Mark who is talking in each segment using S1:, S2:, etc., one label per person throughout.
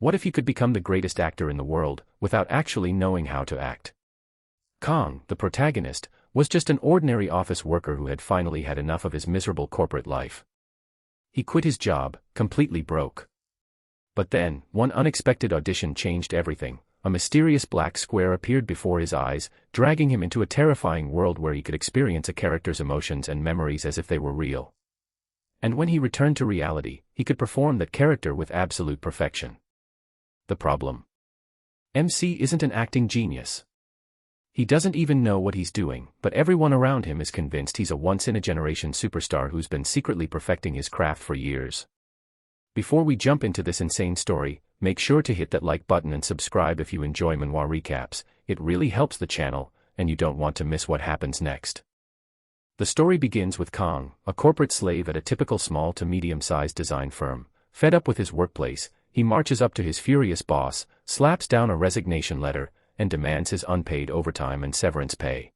S1: What if you could become the greatest actor in the world, without actually knowing how to act? Kong, the protagonist, was just an ordinary office worker who had finally had enough of his miserable corporate life. He quit his job, completely broke. But then, one unexpected audition changed everything. A mysterious black square appeared before his eyes, dragging him into a terrifying world where he could experience a character's emotions and memories as if they were real. And when he returned to reality, he could perform that character with absolute perfection. The problem? MC isn't an acting genius. He doesn't even know what he's doing, but everyone around him is convinced he's a once-in-a-generation superstar who's been secretly perfecting his craft for years. Before we jump into this insane story, make sure to hit that like button and subscribe if you enjoy manhwa recaps. It really helps the channel, and you don't want to miss what happens next. The story begins with Kong, a corporate slave at a typical small to medium-sized design firm. Fed up with his workplace, he marches up to his furious boss, slaps down a resignation letter, and demands his unpaid overtime and severance pay.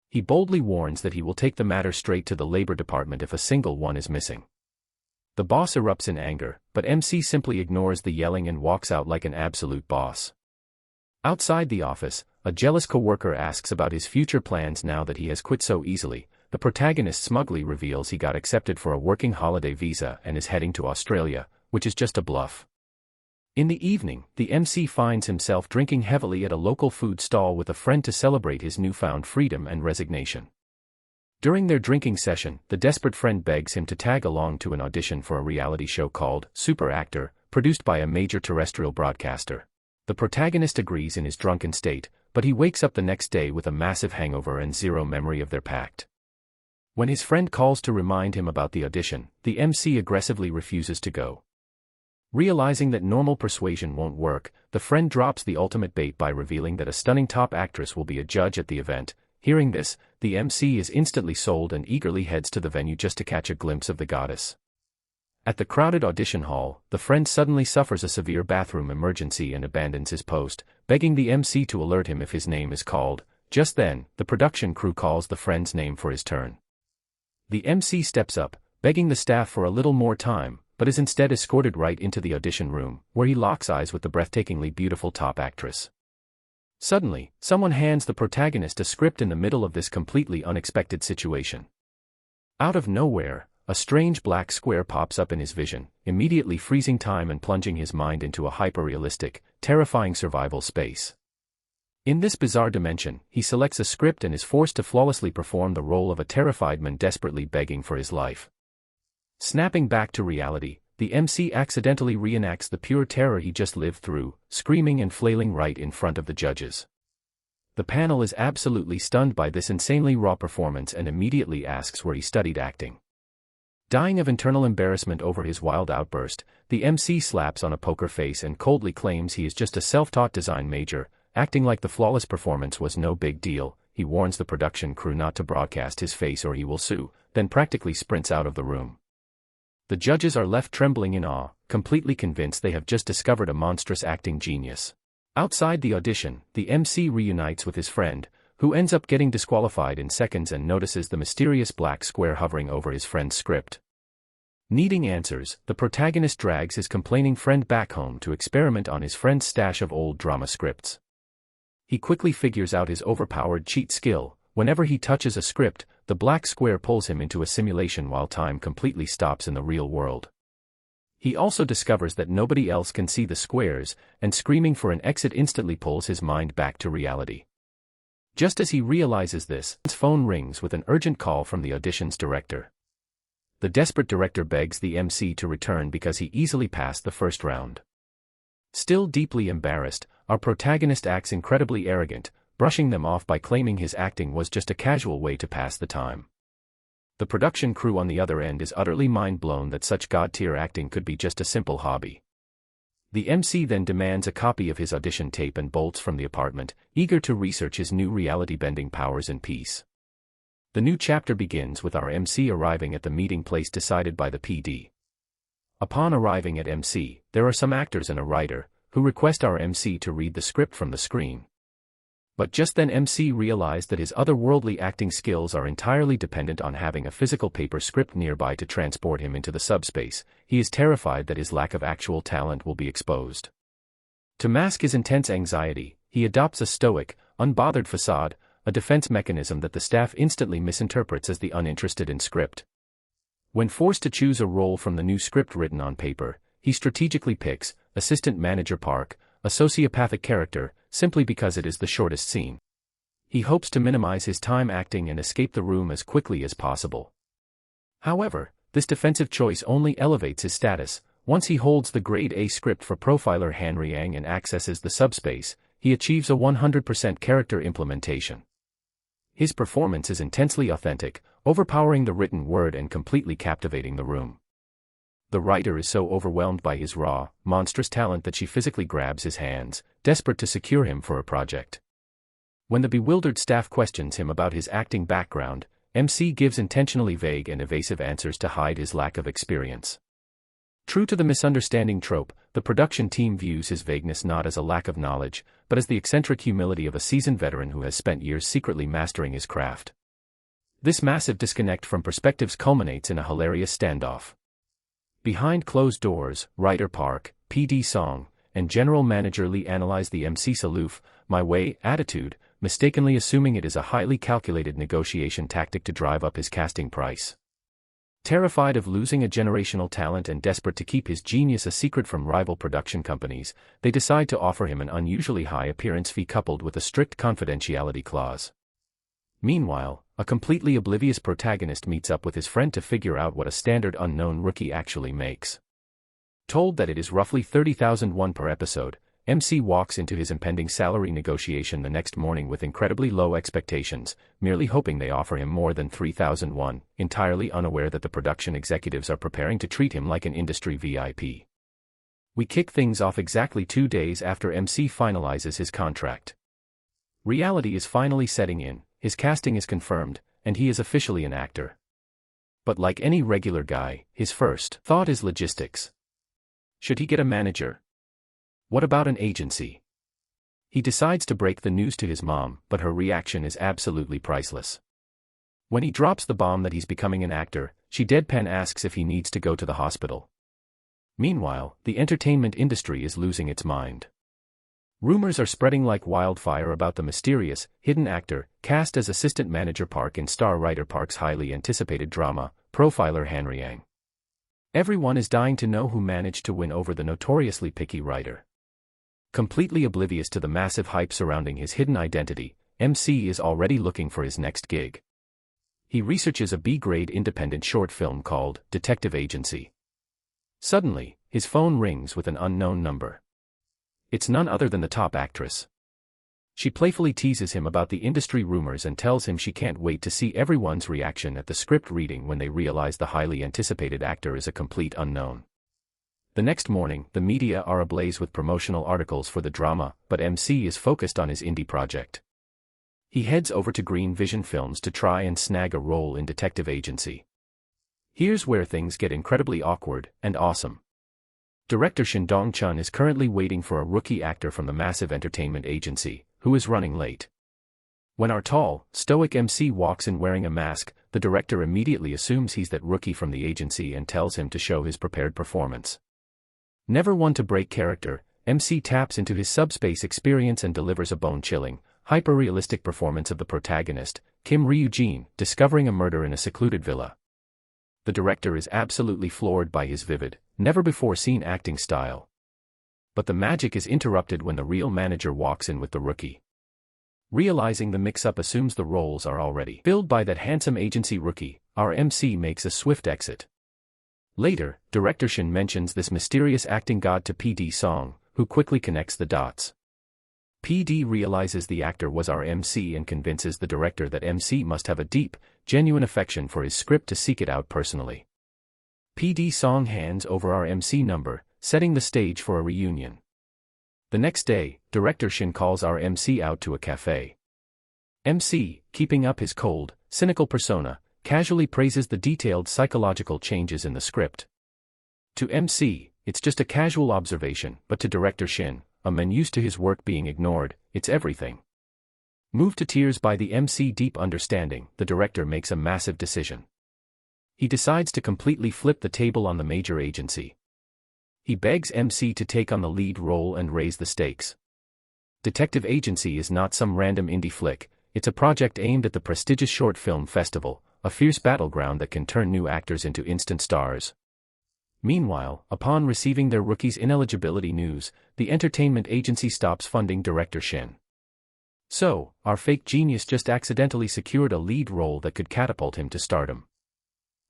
S1: He boldly warns that he will take the matter straight to the labor department if a single one is missing. The boss erupts in anger, but MC simply ignores the yelling and walks out like an absolute boss. Outside the office, a jealous coworker asks about his future plans now that he has quit so easily. The protagonist smugly reveals he got accepted for a working holiday visa and is heading to Australia, which is just a bluff. In the evening, the MC finds himself drinking heavily at a local food stall with a friend to celebrate his newfound freedom and resignation. During their drinking session, the desperate friend begs him to tag along to an audition for a reality show called Super Actor, produced by a major terrestrial broadcaster. The protagonist agrees in his drunken state, but he wakes up the next day with a massive hangover and zero memory of their pact. When his friend calls to remind him about the audition, the MC aggressively refuses to go. Realizing that normal persuasion won't work, the friend drops the ultimate bait by revealing that a stunning top actress will be a judge at the event. Hearing this, the MC is instantly sold and eagerly heads to the venue just to catch a glimpse of the goddess. At the crowded audition hall, the friend suddenly suffers a severe bathroom emergency and abandons his post, begging the MC to alert him if his name is called. Just then, the production crew calls the friend's name for his turn. The MC steps up, begging the staff for a little more time, but is instead escorted right into the audition room, where he locks eyes with the breathtakingly beautiful top actress. Suddenly, someone hands the protagonist a script in the middle of this completely unexpected situation. Out of nowhere, a strange black square pops up in his vision, immediately freezing time and plunging his mind into a hyper-realistic, terrifying survival space. In this bizarre dimension, he selects a script and is forced to flawlessly perform the role of a terrified man desperately begging for his life. Snapping back to reality, the MC accidentally reenacts the pure terror he just lived through, screaming and flailing right in front of the judges. The panel is absolutely stunned by this insanely raw performance and immediately asks where he studied acting. Dying of internal embarrassment over his wild outburst, the MC slaps on a poker face and coldly claims he is just a self-taught design major. Acting like the flawless performance was no big deal, he warns the production crew not to broadcast his face or he will sue, then practically sprints out of the room. The judges are left trembling in awe, completely convinced they have just discovered a monstrous acting genius. Outside the audition, the MC reunites with his friend, who ends up getting disqualified in seconds and notices the mysterious black square hovering over his friend's script. Needing answers, the protagonist drags his complaining friend back home to experiment on his friend's stash of old drama scripts. He quickly figures out his overpowered cheat skill. Whenever he touches a script, the black square pulls him into a simulation while time completely stops in the real world. He also discovers that nobody else can see the squares, and screaming for an exit instantly pulls his mind back to reality. Just as he realizes this, his phone rings with an urgent call from the audition's director. The desperate director begs the MC to return because he easily passed the first round. Still deeply embarrassed, our protagonist acts incredibly arrogant, brushing them off by claiming his acting was just a casual way to pass the time. The production crew on the other end is utterly mind-blown that such god-tier acting could be just a simple hobby. The MC then demands a copy of his audition tape and bolts from the apartment, eager to research his new reality-bending powers in peace. The new chapter begins with our MC arriving at the meeting place decided by the PD. Upon arriving at MC, there are some actors and a writer, who request our MC to read the script from the screen. But just then MC realized that his otherworldly acting skills are entirely dependent on having a physical paper script nearby to transport him into the subspace. He is terrified that his lack of actual talent will be exposed. To mask his intense anxiety, he adopts a stoic, unbothered facade, a defense mechanism that the staff instantly misinterprets as the uninterested in script. When forced to choose a role from the new script written on paper, he strategically picks Assistant Manager Park, a sociopathic character, simply because it is the shortest scene. He hopes to minimize his time acting and escape the room as quickly as possible. However, this defensive choice only elevates his status. Once he holds the grade A script for profiler Han Riang and accesses the subspace, he achieves a 100% character implementation. His performance is intensely authentic, overpowering the written word and completely captivating the room. The writer is so overwhelmed by his raw, monstrous talent that she physically grabs his hands, desperate to secure him for a project. When the bewildered staff questions him about his acting background, MC gives intentionally vague and evasive answers to hide his lack of experience. True to the misunderstanding trope, the production team views his vagueness not as a lack of knowledge, but as the eccentric humility of a seasoned veteran who has spent years secretly mastering his craft. This massive disconnect from perspectives culminates in a hilarious standoff. Behind closed doors, writer Park, PD Song, and General Manager Lee analyze the MC's aloof, my way attitude, mistakenly assuming it is a highly calculated negotiation tactic to drive up his casting price. Terrified of losing a generational talent and desperate to keep his genius a secret from rival production companies, they decide to offer him an unusually high appearance fee coupled with a strict confidentiality clause. Meanwhile, a completely oblivious protagonist meets up with his friend to figure out what a standard unknown rookie actually makes. Told that it is roughly 30,000 won per episode, MC walks into his impending salary negotiation the next morning with incredibly low expectations, merely hoping they offer him more than 3,000 won, entirely unaware that the production executives are preparing to treat him like an industry VIP. We kick things off exactly 2 days after MC finalizes his contract. Reality is finally setting in, his casting is confirmed, and he is officially an actor. But like any regular guy, his first thought is logistics. Should he get a manager? What about an agency? He decides to break the news to his mom, but her reaction is absolutely priceless. When he drops the bomb that he's becoming an actor, she deadpan asks if he needs to go to the hospital. Meanwhile, the entertainment industry is losing its mind. Rumors are spreading like wildfire about the mysterious, hidden actor, cast as Assistant Manager Park in star writer Park's highly anticipated drama, Profiler Han Riang. Everyone is dying to know who managed to win over the notoriously picky writer. Completely oblivious to the massive hype surrounding his hidden identity, MC is already looking for his next gig. He researches a B-grade independent short film called Detective Agency. Suddenly, his phone rings with an unknown number. It's none other than the top actress. She playfully teases him about the industry rumors and tells him she can't wait to see everyone's reaction at the script reading when they realize the highly anticipated actor is a complete unknown. The next morning, the media are ablaze with promotional articles for the drama, but MC is focused on his indie project. He heads over to Green Vision Films to try and snag a role in Detective Agency. Here's where things get incredibly awkward and awesome. Director Shin Dong-chun is currently waiting for a rookie actor from the massive entertainment agency, who is running late. When our tall, stoic MC walks in wearing a mask, the director immediately assumes he's that rookie from the agency and tells him to show his prepared performance. Never one to break character, MC taps into his subspace experience and delivers a bone-chilling, hyper-realistic performance of the protagonist, Kim Ryu-jin, discovering a murder in a secluded villa. The director is absolutely floored by his vivid, never-before-seen acting style. But the magic is interrupted when the real manager walks in with the rookie. Realizing the mix-up assumes the roles are already filled by that handsome agency rookie, our MC makes a swift exit. Later, Director Shin mentions this mysterious acting god to PD Song, who quickly connects the dots. PD realizes the actor was our MC and convinces the director that MC must have a deep, genuine affection for his script to seek it out personally. PD Song hands over our MC number, setting the stage for a reunion. The next day, Director Shin calls our MC out to a cafe. MC, keeping up his cold, cynical persona, casually praises the detailed psychological changes in the script. To MC, it's just a casual observation, but to Director Shin, a man used to his work being ignored, it's everything. Moved to tears by the MC deep understanding, the director makes a massive decision. He decides to completely flip the table on the major agency. He begs MC to take on the lead role and raise the stakes. Detective Agency is not some random indie flick, it's a project aimed at the prestigious Short Film Festival, a fierce battleground that can turn new actors into instant stars. Meanwhile, upon receiving their rookie's ineligibility news, the entertainment agency stops funding director Shin. So, our fake genius just accidentally secured a lead role that could catapult him to stardom.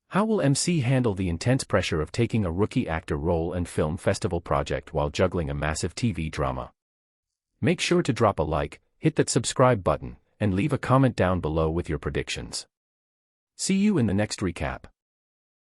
S1: How will MC handle the intense pressure of taking a rookie actor role and film festival project while juggling a massive TV drama? Make sure to drop a like, hit that subscribe button, and leave a comment down below with your predictions. See you in the next recap.